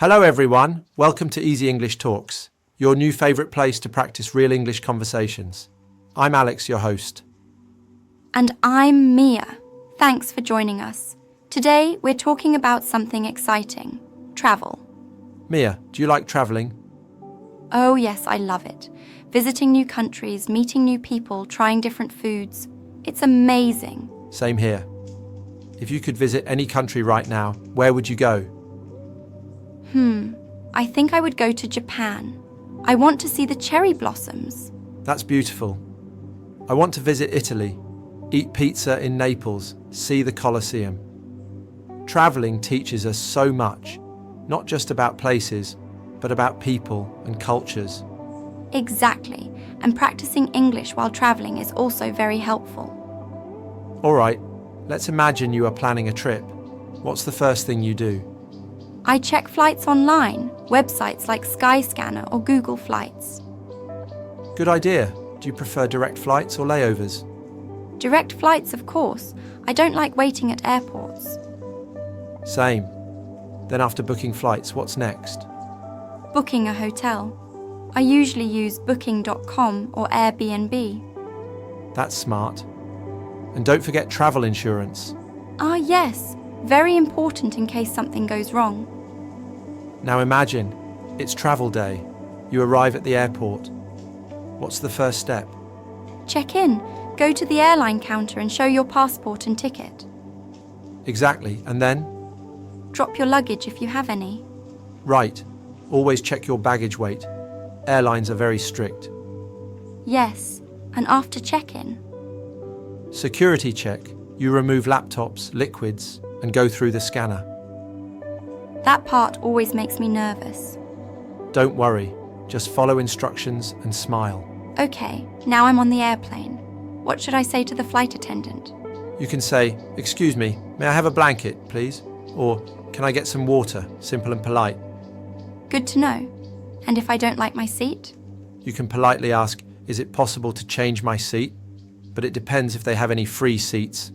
Hello everyone, welcome to Easy English Talks, your new favourite place to practice real English conversations. I'm Alex, your host. And I'm Mia. Thanks for joining us. Today we're talking about something exciting, travel. Mia, do you like travelling? Oh yes, I love it. Visiting new countries, meeting new people, trying different foods. It's amazing. Same here. If you could visit any country right now, where would you go? I think I would go to Japan. I want to see the cherry blossoms. That's beautiful. I want to visit Italy, eat pizza in Naples, see the Colosseum. Travelling teaches us so much, not just about places, but about people and cultures. Exactly, and practicing English while travelling is also very helpful. All right, let's imagine you are planning a trip. What's the first thing you do? I check flights online, websites like Skyscanner or Google Flights. Good idea. Do you prefer direct flights or layovers? Direct flights, of course. I don't like waiting at airports. Same. Then after booking flights, what's next? Booking a hotel. I usually use booking.com or Airbnb. That's smart. And don't forget travel insurance. Ah yes, very important in case something goes wrong. Now imagine, it's travel day. You arrive at the airport. What's the first step? Check in. Go to the airline counter and show your passport and ticket. Exactly, and then? Drop your luggage if you have any. Right. Always check your baggage weight. Airlines are very strict. Yes, and after check-in. Security check. You remove laptops, liquids, and go through the scanner. That part always makes me nervous. Don't worry. Just follow instructions and smile. Okay, now I'm on the airplane. What should I say to the flight attendant? You can say, "Excuse me, may I have a blanket, please?" Or, "Can I get some water?" Simple and polite. Good to know. And if I don't like my seat? You can politely ask, "Is it possible to change my seat?" But it depends if they have any free seats.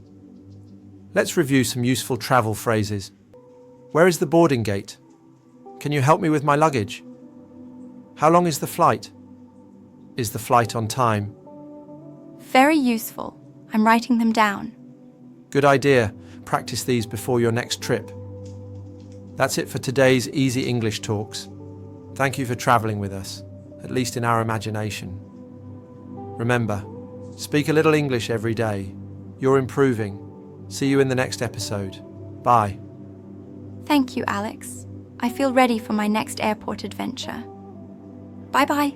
Let's review some useful travel phrases. Where is the boarding gate? Can you help me with my luggage? How long is the flight? Is the flight on time? Very useful. I'm writing them down. Good idea. Practice these before your next trip. That's it for today's Easy English Talks. Thank you for travelling with us, at least in our imagination. Remember, speak a little English every day. You're improving. See you in the next episode. Bye. Thank you, Alex. I feel ready for my next airport adventure. Bye-bye.